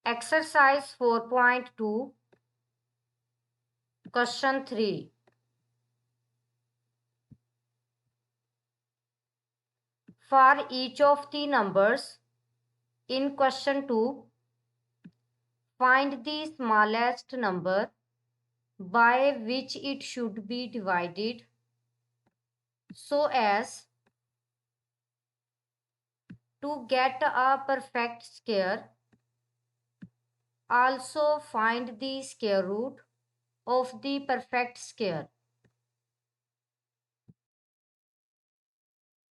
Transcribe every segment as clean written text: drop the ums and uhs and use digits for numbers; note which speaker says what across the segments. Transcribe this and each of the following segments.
Speaker 1: Exercise 4.2, question 3. For each of the numbers in question 2, find the smallest number by which it should be divided so as to get a perfect square. Also find the square root of the perfect square.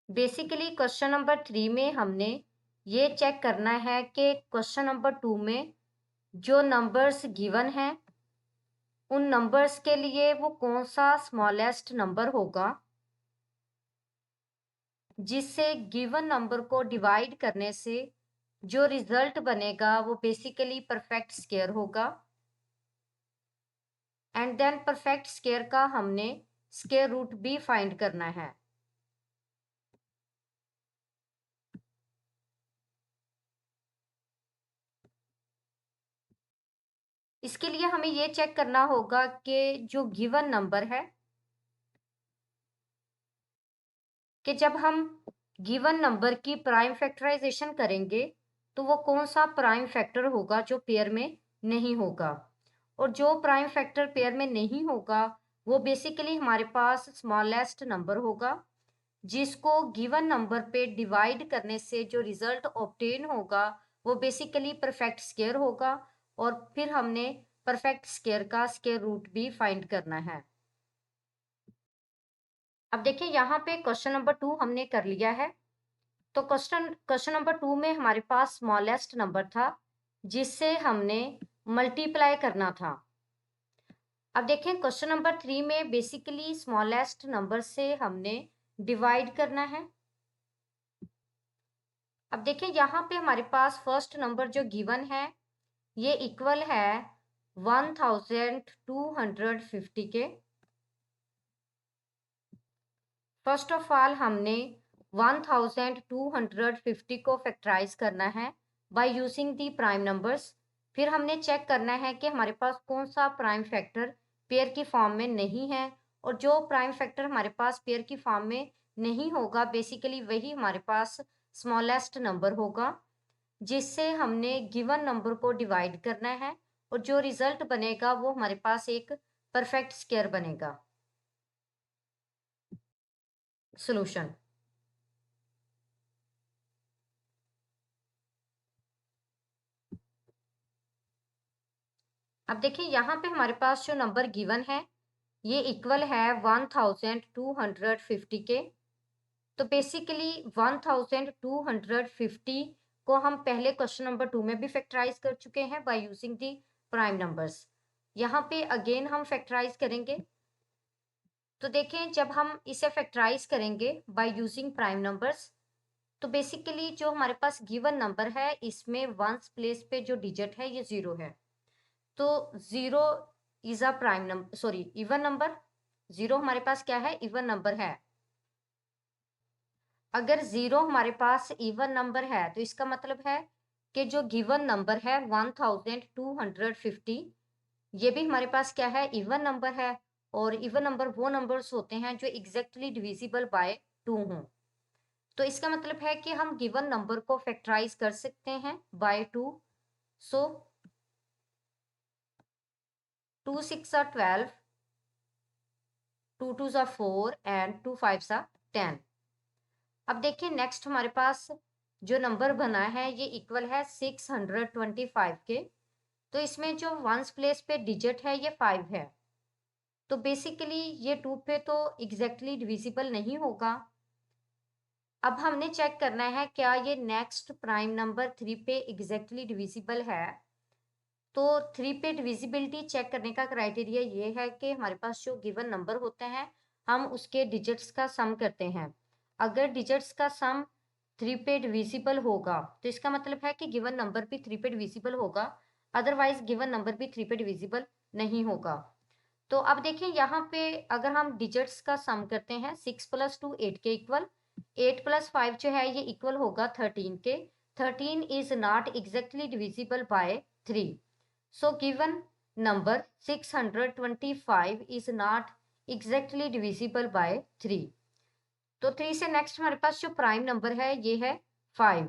Speaker 1: Basically question number 3 में हमने ये check करना है कि question number 2 में जो numbers given हैं उन नंबर्स के लिए वो कौन सा स्मॉलेस्ट नंबर होगा जिससे गिवन नंबर को डिवाइड करने से जो रिजल्ट बनेगा वो बेसिकली परफेक्ट स्क्वायर होगा। एंड देन परफेक्ट स्क्वायर का हमने स्क्वायर रूट भी फाइंड करना है। इसके लिए हमें ये चेक करना होगा कि जो गिवन नंबर है कि जब हम गिवन नंबर की प्राइम फैक्टराइजेशन करेंगे तो वो कौन सा प्राइम फैक्टर होगा जो पेयर में नहीं होगा, और जो प्राइम फैक्टर पेयर में नहीं होगा वो बेसिकली हमारे पास स्मॉलेस्ट नंबर होगा जिसको गिवन नंबर पे डिवाइड करने से जो रिजल्ट ऑब्टेन होगा वो बेसिकली परफेक्ट स्क्वायर होगा। और फिर हमने परफेक्ट स्क्वायर का स्क्वायर रूट भी फाइंड करना है। अब देखिए यहाँ पे क्वेश्चन नंबर 2 हमने कर लिया है। तो क्वेश्चन नंबर 2 में हमारे पास स्मॉलेस्ट नंबर था जिससे हमने मल्टीप्लाई करना था। अब देखें क्वेश्चन नंबर 3 में बेसिकली स्मॉलेस्ट नंबर से हमने डिवाइड करना है। अब देखें यहाँ पे हमारे पास फर्स्ट नंबर जो गिवन है ये इक्वल है 1250 के। फर्स्ट ऑफ ऑल हमने 1250 को फैक्टराइज करना है by using the prime numbers. फिर हमने चेक करना है कि हमारे पास कौन सा प्राइम फैक्टर पेयर की फॉर्म में नहीं है, और जो प्राइम फैक्टर हमारे पास पेयर की फॉर्म में नहीं होगा बेसिकली वही हमारे पास स्मॉलेस्ट नंबर होगा जिससे हमने गिवन नंबर को डिवाइड करना है, और जो रिजल्ट बनेगा वो हमारे पास एक परफेक्ट स्क्वायर बनेगा। सॉल्यूशन। अब देखिए यहाँ पे हमारे पास जो नंबर गिवन है ये इक्वल है 1250 के। तो बेसिकली 1250 को हम पहले क्वेश्चन नंबर 2 में भी फैक्टराइज कर चुके हैं by using the prime numbers. यहाँ पे अगेन हम फैक्टराइज करेंगे। तो देखें जब हम इसे फैक्टराइज करेंगे बाय यूजिंग प्राइम नंबर्स तो बेसिकली जो हमारे पास गिवन नंबर है इसमें वंस प्लेस पे जो डिजिट है ये 0 है। तो 0 is a prime number, sorry even number. 0 हमारे पास क्या है, इवन नंबर है। अगर 0 हमारे पास इवन नंबर है तो इसका मतलब है कि जो गिवन नंबर है 1250 ये भी हमारे पास क्या है, इवन नंबर है। और इवन नंबर वो नंबर्स होते हैं जो एग्जैक्टली डिविजिबल बाय 2 हों। तो इसका मतलब है कि हम गिवन नंबर को फैक्टराइज कर सकते हैं by 2। So 2 6 are 12, 2 2s are 4 and 2 5s are 10। अब देखिए नेक्स्ट हमारे पास जो नंबर बना है ये इक्वल है 625 के। तो इसमें जो वंस प्लेस पे डिजिट है ये 5 है। तो बेसिकली ये 2 पे तो एग्जैक्टली डिविजिबल नहीं होगा। अब हमने चेक करना है क्या ये नेक्स्ट प्राइम नंबर 3 पे एग्जैक्टली डिविजिबल है। तो 3 पे डिविजिबिलिटी चेक करने का क्राइटेरिया ये है कि हमारे पास जो गिवन नंबर होते हैं हम उसके डिजिट्स का सम करते हैं। अगर डिजिट्स का सम 3 पे डिविजिबल होगा तो इसका मतलब है कि गिवन नंबर भी 3 पे डिविजिबल होगा, अदरवाइज गिवन नंबर भी 3 पे डिविजिबल नहीं होगा। तो अब देखें यहाँ पे अगर हम डिजिट्स का सम करते हैं 6 + 2 8 के इक्वल, 8 + 5 जो है ये इक्वल होगा 13 के। 13 is not exactly divisible by 3. So given number 625 is not exactly divisible by 3. तो 3 से नेक्स्ट हमारे पास जो प्राइम नंबर है ये है 5.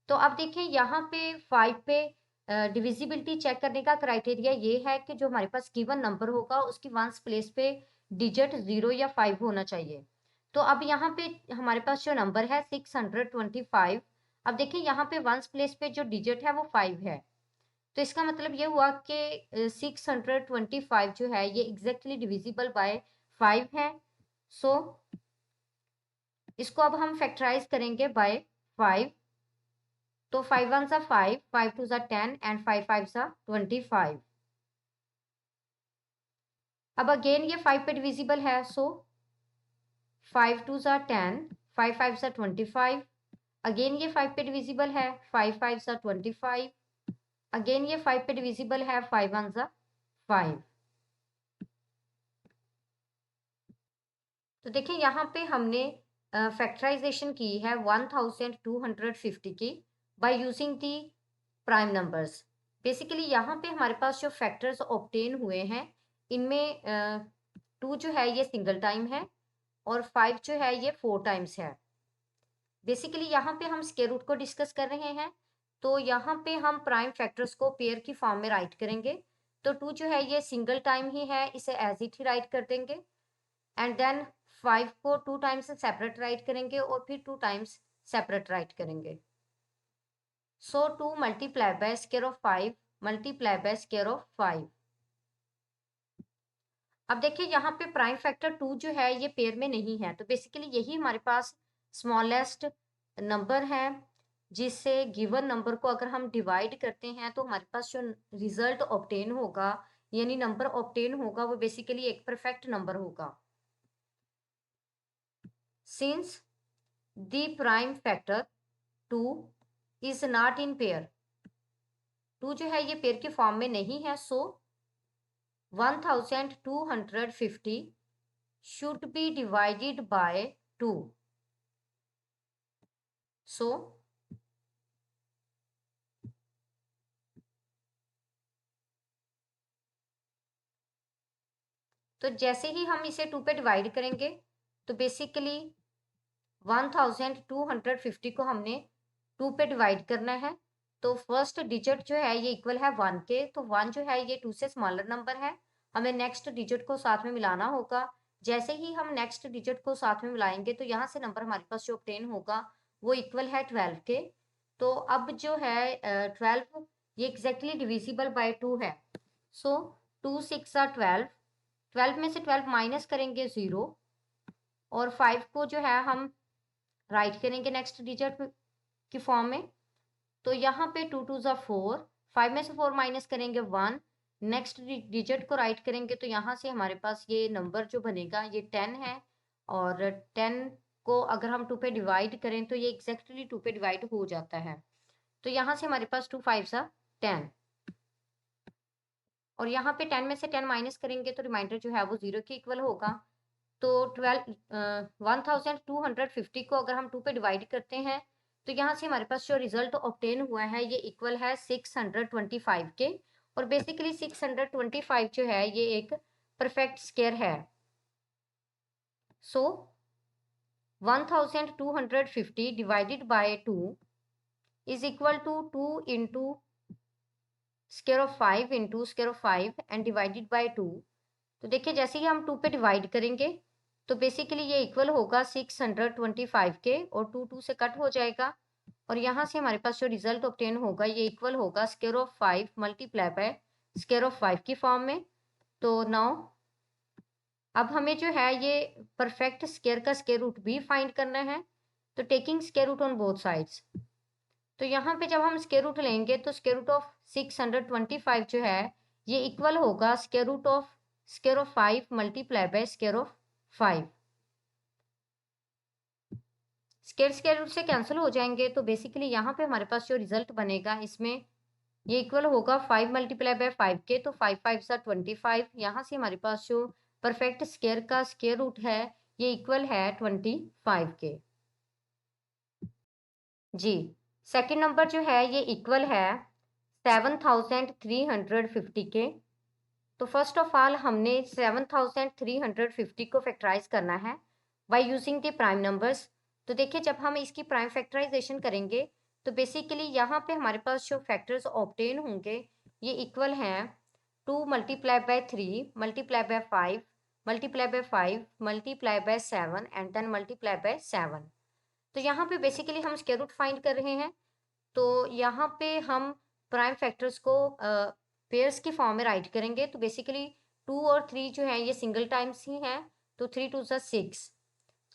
Speaker 1: तो अब देखिए यहाँ पे 5 पे डिविजिबिलिटी चेक करने का क्राइटेरिया ये है कि जो हमारे पास गिवन नंबर होगा उसकी वंस प्लेस पे डिजिट 0 या 5 होना चाहिए. तो अब यहाँ पे हमारे पास जो नंबर है 625, अब देखिए यहाँ पे वंस प्लेस पे जो डिजिट है वो 5 है. तो इसका मतलब ये हुआ कि 625 जो है ये एग्जैक्टली डिविजिबल बाय 5 है. सो इसको अब हम फैक्टराइज करेंगे बाय 5. तो 5 1 सा 5, 5 2 सा 10 एंड 5 5 सा 25. अब अगेन ये 5 पे डिविजिबल है. सो 5 2 सा 10, 5 5 सा 25. अगेन ये 5 पे डिविजिबल है. 5 5 सा 25. अगेन ये 5 पे डिविजिबल है. 5 1 सा 5. तो देखिए यहाँ पे हमने फैक्टराइजेशन की है 1250 की by using the prime numbers. Basically यहाँ पे हमारे पास जो फैक्टर्स ऑब्टेन हुए हैं इनमें 2 जो है ये सिंगल टाइम है और 5 जो है ये 4 टाइम्स है. बेसिकली यहाँ पे हम स्क्वायर रूट को डिस्कस कर रहे हैं. तो यहाँ पे हम प्राइम फैक्टर्स को पेयर की फॉर्म में राइट करेंगे. तो 2 जो है ये सिंगल टाइम ही है, इसे एज इट ही राइट कर देंगे. एंड देन 5 को 2 टाइम्स सेपरेट राइट करेंगे और फिर 2 टाइम्स सेपरेट राइट करेंगे. सो 2 multiply by square of 5 multiply by square of 5. अब देखिए यहाँ पे प्राइम फैक्टर 2 जो है ये पेयर में नहीं है. तो बेसिकली यही हमारे पास स्मॉलेस्ट नंबर है जिससे गिवन नंबर को अगर हम डिवाइड करते हैं तो हमारे पास जो रिजल्ट ऑब्टेन होगा यानी नंबर ऑब्टेन होगा वो बेसिकली एक परफेक्ट नंबर होगा. Since the prime factor 2 is not in pair, 2 जो है ये पेयर के फॉर्म में नहीं है. So 1250 should be divided by 2. So तो जैसे ही हम इसे 2 पे डिवाइड करेंगे तो बेसिकली 1250 को हमने 2 पे डिवाइड करना है. तो फर्स्ट डिजिट जो है ये इक्वल है 1 के. तो 1 जो है ये 2 से स्मॉलर नंबर है, हमें नेक्स्ट डिजिट को साथ में मिलाना होगा. जैसे ही हम नेक्स्ट डिजिट को साथ में मिलाएंगे तो यहाँ से नंबर हमारे पास जो ऑब्टेन होगा वो इक्वल है 12 के. तो अब जो है 12 ये एग्जैक्टली डिविजिबल बाय 2 है. सो 2 6 12, 12 में से 12 माइनस करेंगे 0 और 5 को जो है हम राइट करेंगे नेक्स्ट डिजिट की फॉर्म में. तो यहाँ पे 2 2 ज़ा 4, 5 में से 4 माइनस करेंगे 1, नेक्स्ट डिजिट को राइट करेंगे तो यहाँ से हमारे पास ये नंबर जो बनेगा ये 10 है. और 10 को अगर हम 2 पे डिवाइड करें तो ये एग्जैक्टली 2 पे डिवाइड हो जाता है. तो यहाँ से हमारे पास 2 5 सा 10 और यहाँ पे 10 में से 10 माइनस करेंगे तो रिमाइंडर जो है वो 0 के इक्वल होगा. तो 1250 को अगर हम 2 पे डिवाइड करते हैं तो यहाँ से हमारे पास जो रिजल्ट ऑब्टेन हुआ है ये इक्वल है 625 के. और बेसिकली 625 जो है ये एक परफेक्ट स्क्वायर है. So 1250 divided by 2 is equal to 2 into square of 5 into square of 5 and divided by 2. तो देखिए जैसे ही हम 2 पे डिवाइड करेंगे तो बेसिकली ये इक्वल होगा 625 के और 2 2 से कट हो जाएगा. और यहाँ से हमारे पास जो रिजल्ट ऑब्टेन होगा ये इक्वल होगा square of 5 multiply by square of 5 की फॉर्म में. तो नाउ अब हमें जो है ये परफेक्ट स्क्वायर का स्क्वायर रूट भी फाइंड करना है. तो taking square root on both sides, तो यहाँ पे जब हम स्क्वायर रूट लेंगे तो स्क्वायर रूट ऑफ 625 जो है ये इक्वल होगा square root of square of 5 multiply by square of 5. Square root से कैंसिल हो जाएंगे तो बेसिकली यहाँ पे हमारे पास जो रिजल्ट बनेगा इसमें ये इक्वल होगा 5 मल्टीप्लाई बाय 5 के. तो 5 5 सा 25. यहाँ से हमारे पास जो परफेक्ट स्क्वायर का स्क्वायर रूट है ये इक्वल है 25 के. जी सेकंड नंबर जो है ये इक्वल है 7350 के। तो फर्स्ट ऑफ ऑल हमने 7350 को फैक्टराइज करना है by using the prime numbers. तो देखिए जब हम इसकी प्राइम फैक्टराइजेशन करेंगे तो बेसिकली यहाँ पे हमारे पास जो फैक्टर्स ऑब्टेन होंगे ये इक्वल हैं 2 multiply by 3 multiply by 5 multiply by 5 multiply by 7 and then multiply by 7। तो यहाँ पे बेसिकली हम स्क्वायर रूट फाइंड कर रहे हैं। तो यहाँ पे हम प्राइम फैक्टर्स को पेयर्स की फॉर्म में राइट करेंगे। तो बेसिकली 2 और 3 जो है ये सिंगल टाइम्स ही हैं, तो 3 2 ज़ा 6।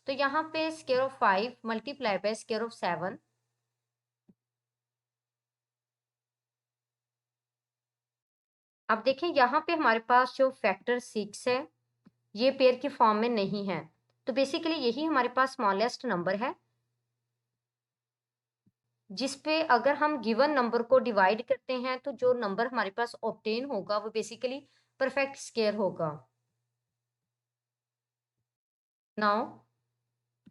Speaker 1: तो यहाँ पे square of 5 multiply by square of 7। अब देखें यहाँ पे हमारे पास जो फैक्टर 6 है ये पेयर की फॉर्म में नहीं है। तो बेसिकली यही हमारे पास स्मॉलेस्ट नंबर है जिस पे अगर हम गिवन नंबर को डिवाइड करते हैं तो जो नंबर हमारे पास ऑब्टेन होगा वो बेसिकली परफेक्ट स्क्वायर होगा। Now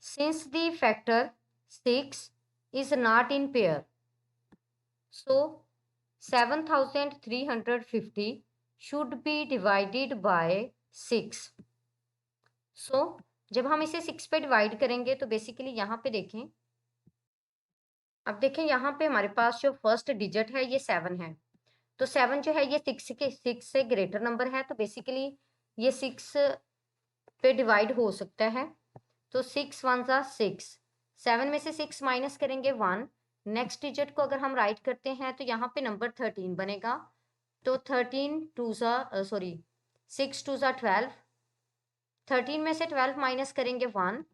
Speaker 1: since the factor 6 is not in pair, so 7350 should be divided by 6. so जब हम इसे 6 पे डिवाइड करेंगे तो बेसिकली यहाँ पे देखें, अब देखें यहाँ पे हमारे पास जो फर्स्ट डिजिट है ये 7 है। तो 7 जो है ये 6 से ग्रेटर नंबर है, तो बेसिकली ये 6 पे डिवाइड हो सकता है। तो 6 1 ज़ा 6, 7 में से 6 माइनस करेंगे 1। नेक्स्ट डिजिट को अगर हम राइट करते हैं तो यहाँ पे नंबर 13 बनेगा। तो 13 2 ज़ा सॉरी 6 2 ज़ा 12, 13 में से 12 माइनस करेंगे 1।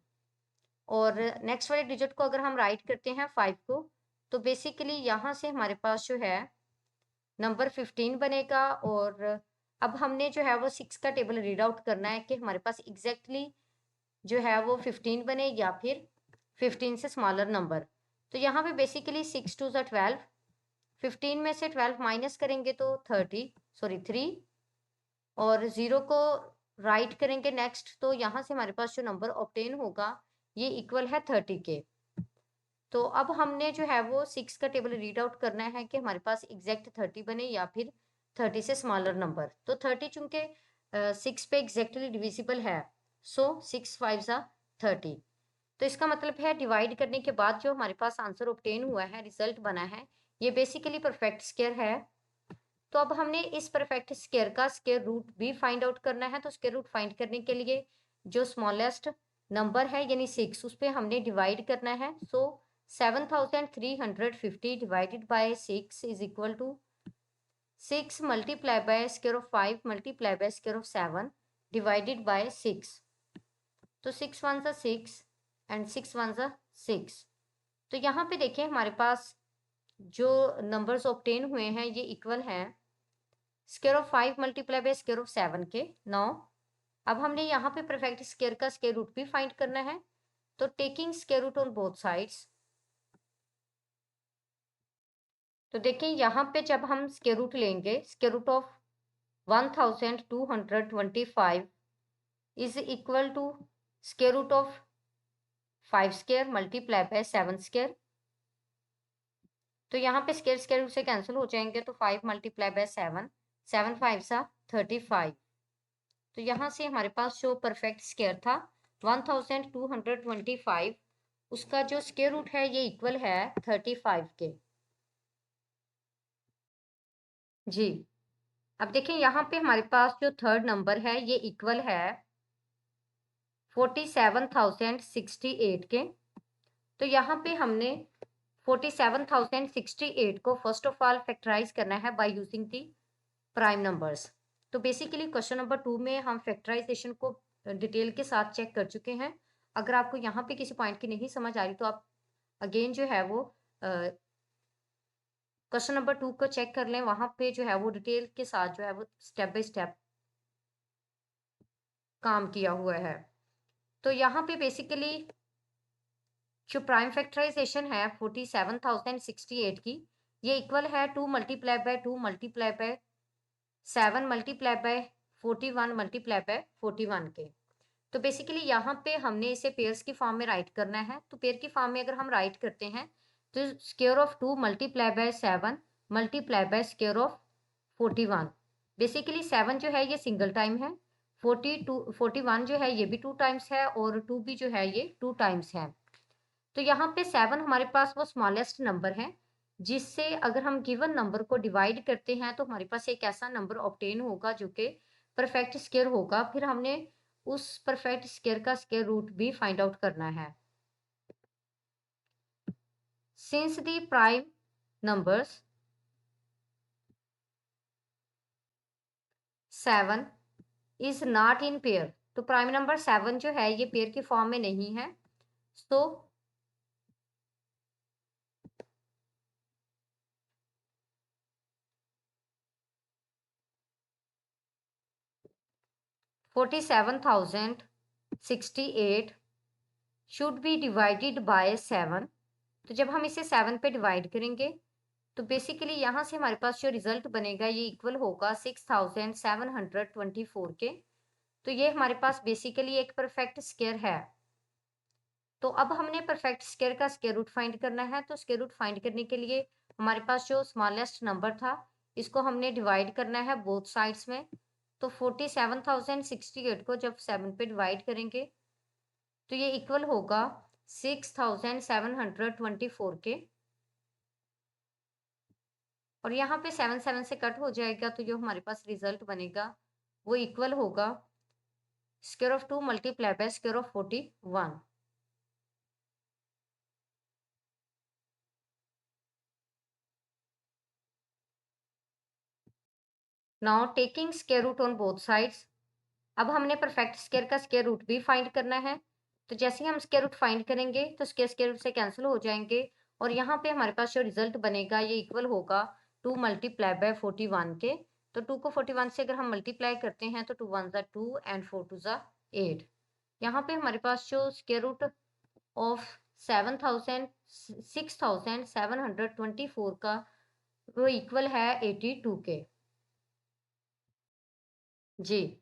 Speaker 1: और नेक्स्ट वाले डिजिट को अगर हम राइट करते हैं 5 को, तो बेसिकली यहाँ से हमारे पास जो है नंबर 15 बनेगा। और अब हमने जो है वो 6 का टेबल रीड आउट करना है कि हमारे पास एग्जैक्टली जो है वो 15 बने या फिर 15 से स्मॉलर नंबर। तो यहाँ पे बेसिकली 6 2 ज़ा 12, 15 में से 12 माइनस करेंगे तो 3 और 0 को राइट करेंगे नेक्स्ट। तो यहाँ से हमारे पास जो नंबर ऑब्टेन होगा ये इक्वल है 30 के। तो अब हमने जो है वो 6 का टेबल रीड आउट करना है कि हमारे पास एग्जैक्ट 30 बने या फिर 30 से स्मॉलर नंबर। तो 30 चूंकि 6 पे एग्जैक्टली डिविजिबल है, सो 6 5 ज़ा 30। तो इसका मतलब है डिवाइड करने के बाद जो हमारे पास आंसर ऑब्टेन हुआ है, रिजल्ट बना है, ये बेसिकली परफेक्ट स्क्वायर है। तो अब हमने इस परफेक्ट स्क्वायर का स्क्वायर रूट भी फाइंड आउट करना है। तो स्क्वायर रूट फाइंड करने के लिए जो स्मॉलेस्ट नंबर है यानी 6 उस पर हमने डिवाइड करना है। So 7350 divided by 6 is equal to 6 multiply by square of 5 multiply by square of 7 divided by 6। तो 6 1 ज़ा 6 एंड 6 1 ज़ा 6। तो यहाँ पे देखें हमारे पास जो नंबर्स ऑब्टेन हुए हैं ये इक्वल हैं square of 5 multiply by square of 7 के। नाउ अब हमने यहाँ पे परफेक्ट स्क्वायर का स्क्वायर रूट भी फाइंड करना है। तो taking square root on both sides, तो देखिए यहाँ पे जब हम स्क्वायर रूट लेंगे, square root of 1225 is equal to square root of 5 square multiply by 7 square. तो यहाँ पे स्क्वायर स्क्वायर रूट से कैंसिल हो जाएंगे, तो 5 मल्टीप्लाई बाय 7, 7 5 सा 35। तो यहाँ से हमारे पास जो परफेक्ट स्क्वायर था 1225, उसका जो स्क्वायर रूट है ये इक्वल है 35 के। जी अब देखें यहाँ पे हमारे पास जो थर्ड नंबर है ये इक्वल है 47,068 के। तो यहाँ पे हमने 47,068 को फर्स्ट ऑफ ऑल फैक्टराइज करना है by using the prime numbers. तो बेसिकली क्वेश्चन नंबर 2 में हम फैक्टराइजेशन को डिटेल के साथ चेक कर चुके हैं। अगर आपको यहाँ पे किसी पॉइंट की नहीं समझ आ रही तो आप अगेन जो है वो क्वेश्चन नंबर 2 को चेक कर लें, वहां पे जो है वो डिटेल के साथ जो है वो स्टेप बाय स्टेप काम किया हुआ है। तो यहाँ पे बेसिकली जो प्राइम फैक्टराइजेशन है 47,068 की, ये इक्वल है 2 multiply by 2 multiply by 7 multiply by 41 multiply by 41 के। तो बेसिकली यहाँ पे हमने इसे पेयर्स की फॉर्म में राइट करना है। तो पेयर की फॉर्म में अगर हम राइट करते हैं तो square of 2 multiply by 7 multiply by square of 41। Basically 7 जो है ये सिंगल टाइम है, 41 जो है ये भी 2 टाइम्स है और 2 भी जो है ये 2 टाइम्स है। तो यहाँ पे 7 हमारे पास वो स्मॉलेस्ट नंबर है जिससे अगर हम गिवन नंबर को डिवाइड करते हैं तो हमारे पास एक ऐसा नंबर ऑब्टेन होगा जो कि परफेक्ट स्क्वायर होगा। फिर हमने उस परफेक्ट स्क्वायर का स्क्वायर रूट भी फाइंड आउट करना है। Since the prime numbers 7 is not in pair, तो प्राइम नंबर 7 जो है ये पेयर की फॉर्म में नहीं है, तो 47,068 शुड बी डिवाइडेड बाय 7। तो जब हम इसे 7 पे डिवाइड करेंगे तो बेसिकली यहाँ से हमारे पास जो रिजल्ट बनेगा ये इक्वल होगा 6,724 के। तो ये हमारे पास बेसिकली एक परफेक्ट स्क्वायर है। तो अब हमने परफेक्ट स्क्वायर का स्क्वायर रूट फाइंड करना है। तो स्क्वायर रूट फाइंड करने के लिए हमारे पास जो स्मॉलेस्ट नंबर था इसको हमने डिवाइड करना है बोथ साइड्स में। तो 47,068 को जब 7 पे डिवाइड करेंगे तो ये इक्वल होगा 6,724 के। और यहाँ पे 7 7 से कट हो जाएगा तो जो हमारे पास रिजल्ट बनेगा वो इक्वल होगा square of 2 multiply by square of 41। Now taking square root on both sides, अब हमने परफेक्ट स्क्वायर का स्क्वायर रूट भी फाइंड करना है। तो जैसे ही हम स्क्वायर रूट फाइंड करेंगे तो स्क्वायर रूट से कैंसिल हो जाएंगे और यहाँ पे हमारे पास जो रिजल्ट बनेगा ये इक्वल होगा 2 मल्टीप्लाई बाय 41 के। तो 2 को 41 से अगर हम मल्टीप्लाई करते हैं तो 2 1 ज़ा 2 एंड 4 2 ज़ा 8। यहाँ पे हमारे पास जो स्क्वायर रूट ऑफ 6,724 का वो इक्वल है 82 के। जी,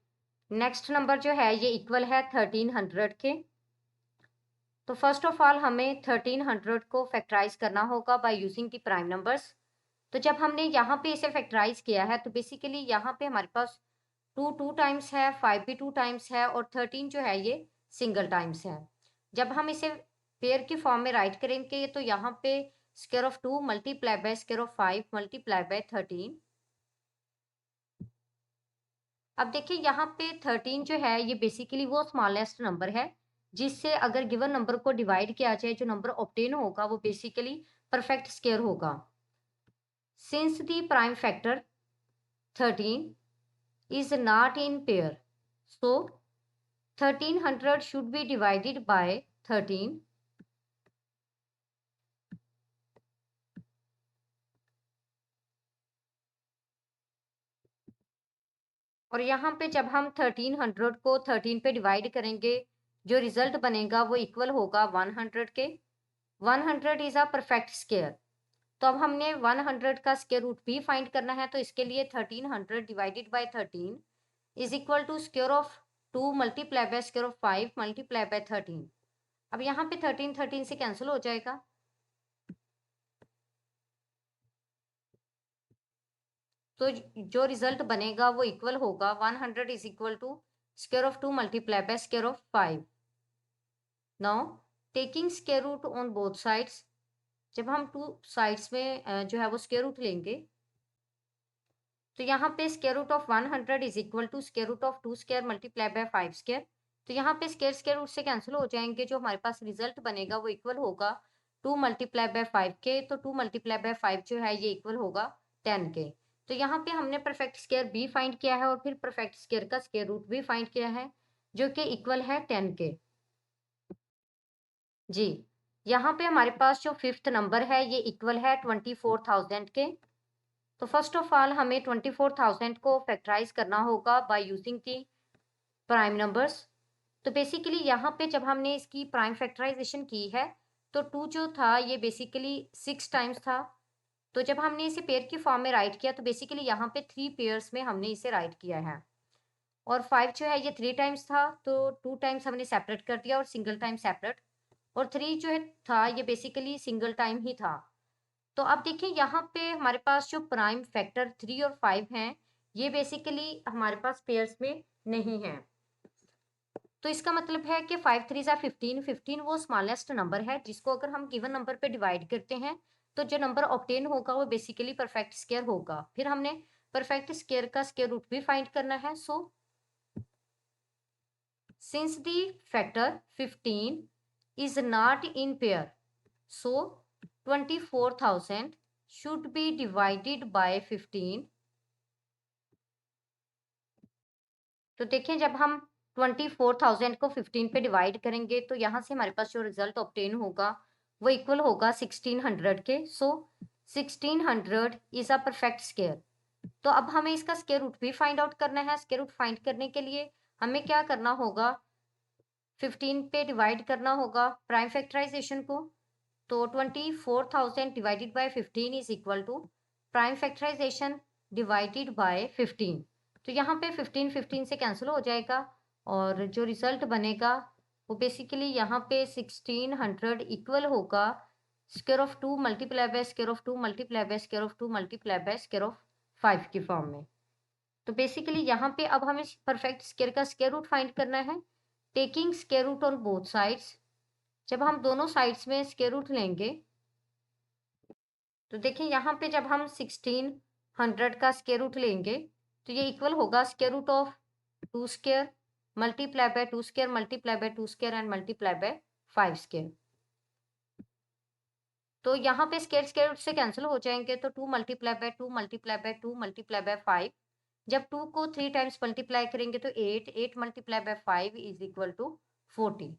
Speaker 1: नेक्स्ट नंबर जो है ये इक्वल है 1300 के। तो फर्स्ट ऑफ ऑल हमें 1300 को फैक्टराइज करना होगा by using the prime numbers. तो जब हमने यहाँ पे इसे फैक्टराइज किया है तो बेसिकली यहाँ पे हमारे पास 2 2 टाइम्स है, 5 भी 2 टाइम्स है और 13 जो है ये सिंगल टाइम्स है। जब हम इसे पेयर की फॉर्म में राइट करेंगे तो यहाँ पे square of 2 multiply by square of 5 multiply by 13। अब देखिए यहाँ पे 13 जो है ये बेसिकली वो स्मॉलेस्ट नंबर है जिससे अगर गिवन नंबर को डिवाइड किया जाए जो नंबर ऑब्टेन होगा वो बेसिकली परफेक्ट स्क्वायर होगा। Since the prime factor 13 is not in pair, so 1300 should be divided by 13। और यहाँ पे जब हम 1300 को 13 पे डिवाइड करेंगे जो रिजल्ट बनेगा वो इक्वल होगा 100 के। 100 इज अ परफेक्ट स्क्वायर। तो अब हमने 100 का स्क्वायर रूट भी फाइंड करना है। तो इसके लिए 1300 divided by 13 is equal to square of 2 multiply by square of 5 multiply by 13। अब यहाँ पे 13 13 से कैंसिल हो जाएगा। तो जो रिजल्ट बनेगा वो इक्वल होगा 100 is equal to square of 2 multiply by square of 5। Now taking square root on both sides, जब हम 2 साइड्स में जो है वो स्क्वायर रूट लेंगे तो यहाँ पे square root of 100 is equal to square root of 2 square multiply by 5 square. तो यहाँ पे स्क्वायर स्क्वायर रूट से कैंसिल हो जाएंगे। जो हमारे पास रिजल्ट बनेगा वो इक्वल होगा 2 मल्टीप्लाई बाय 5 के। तो 2 मल्टीप्लाई बाय 5 जो है ये इक्वल होगा 10 के। तो यहाँ पे हमने परफेक्ट स्क्वायर भी फाइंड किया है और फिर परफेक्ट स्क्वायर का स्क्वायर रूट भी फाइंड किया है जो कि इक्वल है 10 के। जी, यहाँ पे हमारे पास जो फिफ्थ नंबर है ये इक्वल है 24,000 के। तो फर्स्ट ऑफ ऑल हमें 24,000 को फैक्टराइज करना होगा by using the prime numbers. तो बेसिकली यहाँ पे जब हमने इसकी प्राइम फैक्टराइजेशन की है तो 2 जो था ये बेसिकली 6 टाइम्स था। तो जब हमने इसे पेयर की फॉर्म में राइट किया तो बेसिकली यहाँ पे 3 पेयर्स में हमने इसे राइट किया है। और 5 जो है ये 3 टाइम्स था तो 2 टाइम्स हमने सेपरेट कर दिया और सिंगल टाइम सेपरेट। और 3 जो है था ये बेसिकली सिंगल टाइम ही था। तो अब देखिए यहाँ पे हमारे पास जो प्राइम फैक्टर 3 और 5 हैं, ये बेसिकली हमारे पास पेयर्स में नहीं है। तो इसका मतलब है कि 5 3 ज़ा 15, 15 वो स्मॉलेस्ट नंबर है जिसको अगर हम गिवन नंबर पे डिवाइड करते हैं तो जो नंबर ऑब्टेन होगा वो बेसिकली परफेक्ट स्क्वायर होगा। फिर हमने परफेक्ट स्क्वायर का स्क्वायर रूट भी फाइंड करना है। So since the factor 15 is not in pair, so 24,000 should be divided by 15। तो देखिए जब हम 24,000 को 15 पे डिवाइड करेंगे तो यहाँ से हमारे पास जो रिजल्ट ऑब्टेन होगा वो इक्वल होगा 1600 के। सो 1600 इज अ परफेक्ट स्क्वायर। तो अब हमें इसका स्क्वायर रूट भी फाइंड आउट करना है। स्क्वायर रूट फाइंड करने के लिए हमें क्या करना होगा, 15 पे डिवाइड करना होगा प्राइम फैक्टराइजेशन को। तो 24,000 divided by 15 is equal to prime factorization divided by 15। तो यहाँ पे 15 15 से कैंसिल हो जाएगा और जो रिजल्ट बनेगा वो बेसिकली यहाँ पे 1600 इक्वल होगा square of 2 multiply by square of 2 multiply by square of 2 multiply by square of 5 की फॉर्म में। तो बेसिकली यहाँ पे अब हमें परफेक्ट स्क्वायर का स्क्वायर रूट फाइंड करना है taking square root on both sides. जब हम दोनों साइड्स में स्क्वायर रूट लेंगे तो देखिए यहाँ पे जब हम 1600 का स्क्वायर रूट लेंगे तो ये इक्वल होगा square root of 2 square multiply by 2 square multiply by 2 square and multiply by 5 square. तो यहाँ पे स्क्वायर स्क्वायर रूट से कैंसिल हो जाएंगे तो 2 multiply by 2 multiply by 2 multiply by 5। जब 2 को 3 टाइम्स मल्टीप्लाई करेंगे तो 8 8 multiply by 5 is equal to 40।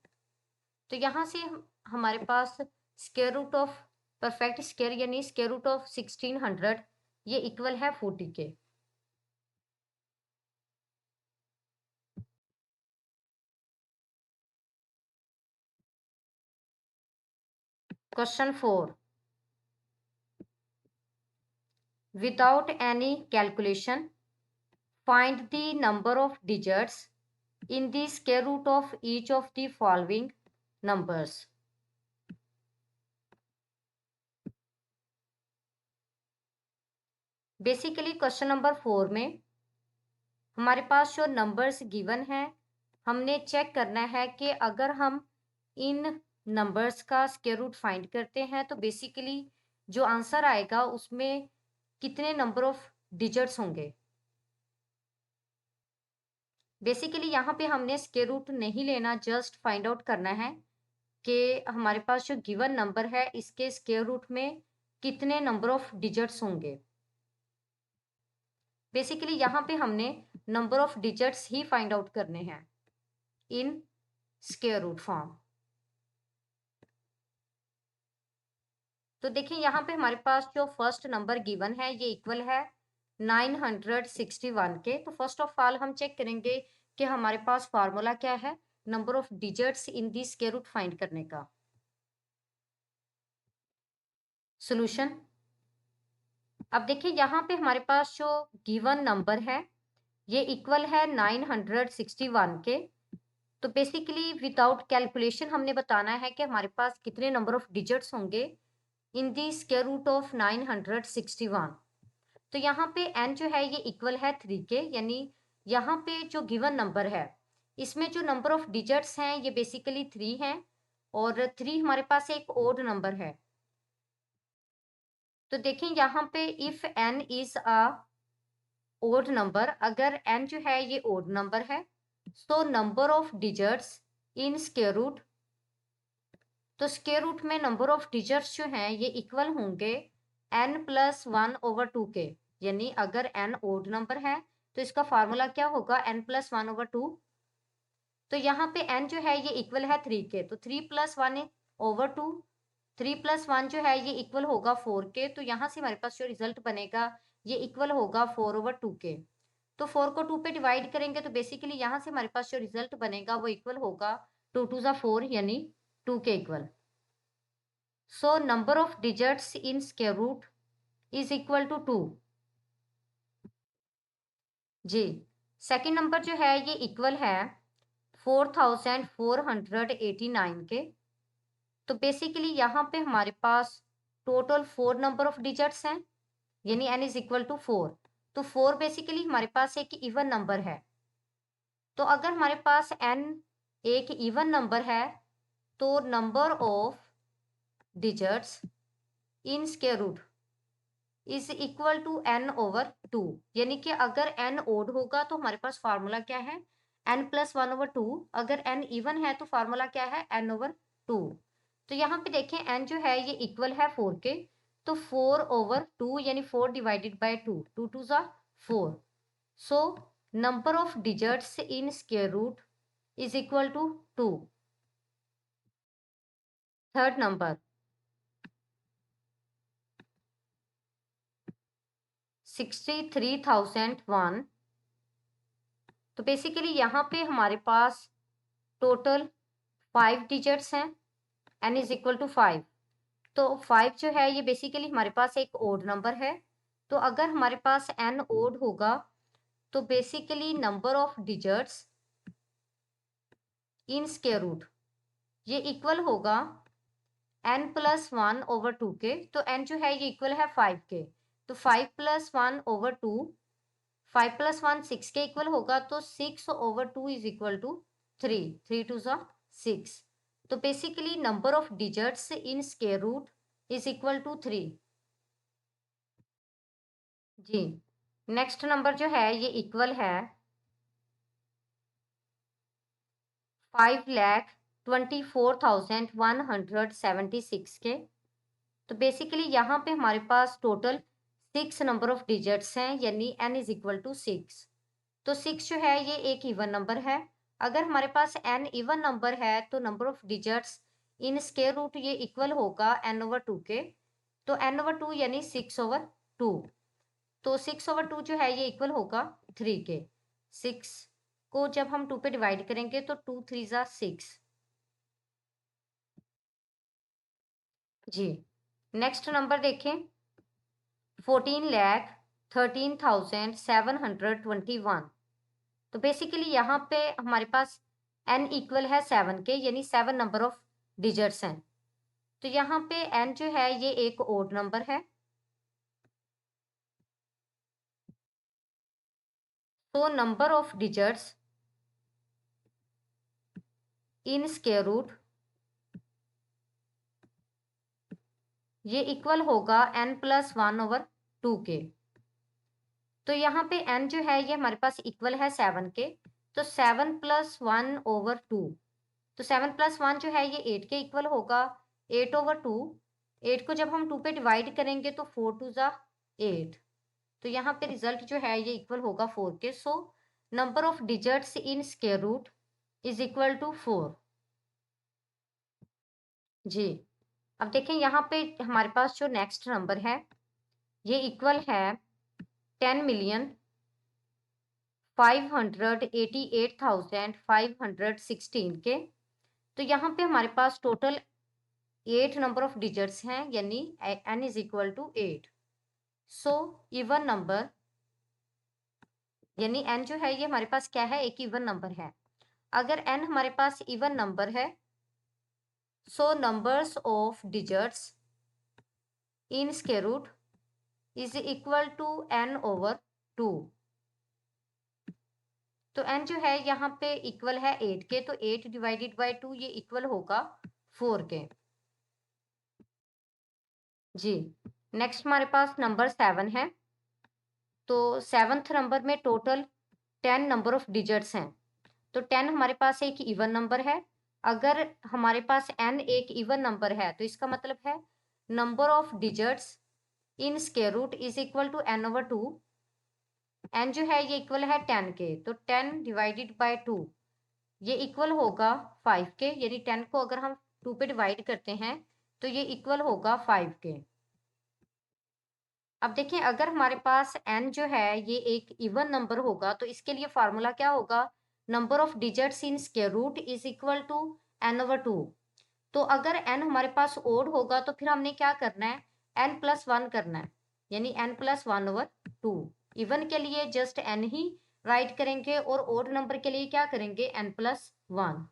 Speaker 1: तो यहाँ से हमारे पास square root of perfect square यानी स्क्वायर रूट ऑफ 1600 ये इक्वल है 40 के। Question 4, without any calculation find the number of digits in the square root of each of the following numbers। Basically question number 4 में हमारे पास जो numbers given है हमने check करना है कि अगर हम इन नंबर्स का स्क्वायर रूट फाइंड करते हैं तो बेसिकली जो आंसर आएगा उसमें कितने नंबर ऑफ डिजिट्स होंगे। बेसिकली यहाँ पे हमने स्क्वायर रूट नहीं लेना, जस्ट फाइंड आउट करना है कि हमारे पास जो गिवन नंबर है इसके स्क्वायर रूट में कितने नंबर ऑफ डिजिट्स होंगे। बेसिकली यहाँ पे हमने number of digits he find out करने हैं इन स्क्वायर रूट फॉर्म। तो देखिए यहाँ पे हमारे पास जो फर्स्ट नंबर गिवन है ये इक्वल है 961 के। तो फर्स्ट ऑफ ऑल हम चेक करेंगे कि हमारे पास फार्मूला क्या है number of digits in the square root find करने का। सॉल्यूशन, अब देखिए यहाँ पे हमारे पास जो गिवन नंबर है ये इक्वल है 961 के। तो बेसिकली विदाउट कैलकुलेशन हमने बताना है कि हमारे पास कितने नंबर ऑफ डिजिट्स होंगे इन दी स्क्वायर रूट ऑफ 961। तो यहाँ पे n जो है ये इक्वल है 3 के, यानी यहाँ पे जो गिवन नंबर है इसमें जो नंबर ऑफ डिजिट्स हैं ये बेसिकली 3 हैं और 3 हमारे पास एक ओड नंबर है। तो देखें यहाँ पे if n is a odd number, अगर n जो है ये ओड नंबर है तो number of digits in square root, तो स्क्वायर रूट में नंबर ऑफ डिजिट्स जो हैं ये इक्वल होंगे n+1/2 के। यानी अगर n ओड नंबर है तो इसका फार्मूला क्या होगा n+1/2। तो यहाँ पे n जो है ये इक्वल है 3 के, तो 3+1/2, 3+1 जो है ये इक्वल होगा 4 के। तो यहाँ से हमारे पास जो रिजल्ट बनेगा ये इक्वल होगा 4/2 के। तो 4 को 2 पे डिवाइड करेंगे तो बेसिकली यहाँ से हमारे पास जो रिजल्ट बनेगा वो इक्वल होगा 2 2 ज़ा 4 यानी 2 के इक्वल। So number of digits in square root is equal to 2 जी। सेकंड नंबर जो है ये इक्वल है 4489 के। तो बेसिकली यहाँ पे हमारे पास टोटल 4 नंबर ऑफ डिजिट्स हैं, यानी n इज इक्वल टू 4। तो 4 बेसिकली हमारे पास एक इवन नंबर है। तो अगर हमारे पास n एक इवन नंबर है तो number of digits in square root is equal to n over 2। यानी कि अगर n ओड होगा तो हमारे पास फार्मूला क्या है, n प्लस 1 ओवर 2। अगर n इवन है तो फार्मूला क्या है, n ओवर 2। तो यहाँ पे देखें n जो है ये इक्वल है 4 के, तो 4 ओवर 2 यानी 4 डिवाइडेड बाय 2, 2 2 ज़ा 4। So number of digits in square root is equal to 2। Third number 63,001। तो बेसिकली यहाँ पे हमारे पास टोटल 5 डिजिट्स हैं, n इज इक्वल टू 5। तो 5 जो है ये बेसिकली हमारे पास एक ओड नंबर है। तो अगर हमारे पास n ओड होगा तो basically number of digits in square root ये इक्वल होगा n प्लस 1 ओवर 2 के। तो n जो है ये इक्वल है 5 के, तो 5 प्लस 1 ओवर 2, 5 प्लस 1 6 के इक्वल होगा, तो 6 ओवर 2 इज इक्वल टू 3, 3 2 ज़ा 6। तो basically number of digits in square root is equal to 3। जी, नेक्स्ट नंबर जो है ये इक्वल है 5,24,176 के। तो बेसिकली यहाँ पे हमारे पास टोटल 6 नंबर ऑफ डिजिट्स हैं, यानी n इज इक्वल टू 6। तो 6 जो है ये एक इवन नंबर है। अगर हमारे पास n इवन नंबर है तो number of digits in square root ये इक्वल होगा n ओवर 2 के। तो n ओवर 2 यानी 6 ओवर 2। तो 6 ओवर 2 जो है ये इक्वल होगा 3 के। 6 को जब हम 2 पे डिवाइड करेंगे तो 2 3 ज़ा 6। जी, नेक्स्ट नंबर देखें 14,13,721। तो बेसिकली यहाँ पे हमारे पास n इक्वल है 7 के, यानी 7 नंबर ऑफ डिजिट्स हैं। तो यहाँ पे n जो है ये एक ओड नंबर है। तो number of digits in square root ये इक्वल होगा n प्लस 1 ओवर 2 के। तो यहाँ पे n जो है ये हमारे पास इक्वल है 7 के, तो 7 प्लस 1 ओवर 2। तो 7 प्लस 1 जो है ये 8 के इक्वल होगा, 8 ओवर 2। 8 को जब हम 2 पे डिवाइड करेंगे तो 4 2 ज़ा 8। तो यहाँ पे रिजल्ट जो है ये इक्वल होगा 4 के। So number of digits in square root is equal to 4। जी, अब देखें यहाँ पे हमारे पास जो नेक्स्ट नंबर है ये इक्वल है 10,588,516 के। तो यहाँ पे हमारे पास टोटल 8 नंबर ऑफ डिजिट्स हैं, यानी n is equal to 8। So even number यानी n जो है ये हमारे पास क्या है, एक इवन नंबर है। अगर n हमारे पास इवन नंबर है so numbers of digits in square root is equal to n over 2। तो n जो है यहाँ पे इक्वल है 8 के, तो 8 डिवाइडेड बाय 2 ये इक्वल होगा 4 के। जी, नेक्स्ट हमारे पास नंबर 7 है। तो 7th नंबर में टोटल 10 नंबर ऑफ डिजिट्स हैं। तो 10 हमारे पास एक इवन नंबर है। अगर हमारे पास n एक इवन नंबर है तो इसका मतलब है number of digits in square root is equal to n over 2। n जो है ये इक्वल है 10 के, तो 10 डिवाइडेड बाय 2 ये इक्वल होगा 5 के, यानी 10 को अगर हम 2 पे डिवाइड करते हैं तो ये इक्वल होगा 5 के। अब देखिए अगर हमारे पास n जो है ये एक इवन नंबर होगा तो इसके लिए फार्मूला क्या होगा, number of digits in square root is equal to n over 2। तो अगर n हमारे पास ओड होगा तो फिर हमने क्या करना है, n प्लस 1 करना है, यानी n प्लस 1 ओवर 2। इवन के लिए जस्ट n ही राइट करेंगे और ओड नंबर के लिए क्या करेंगे, n प्लस 1।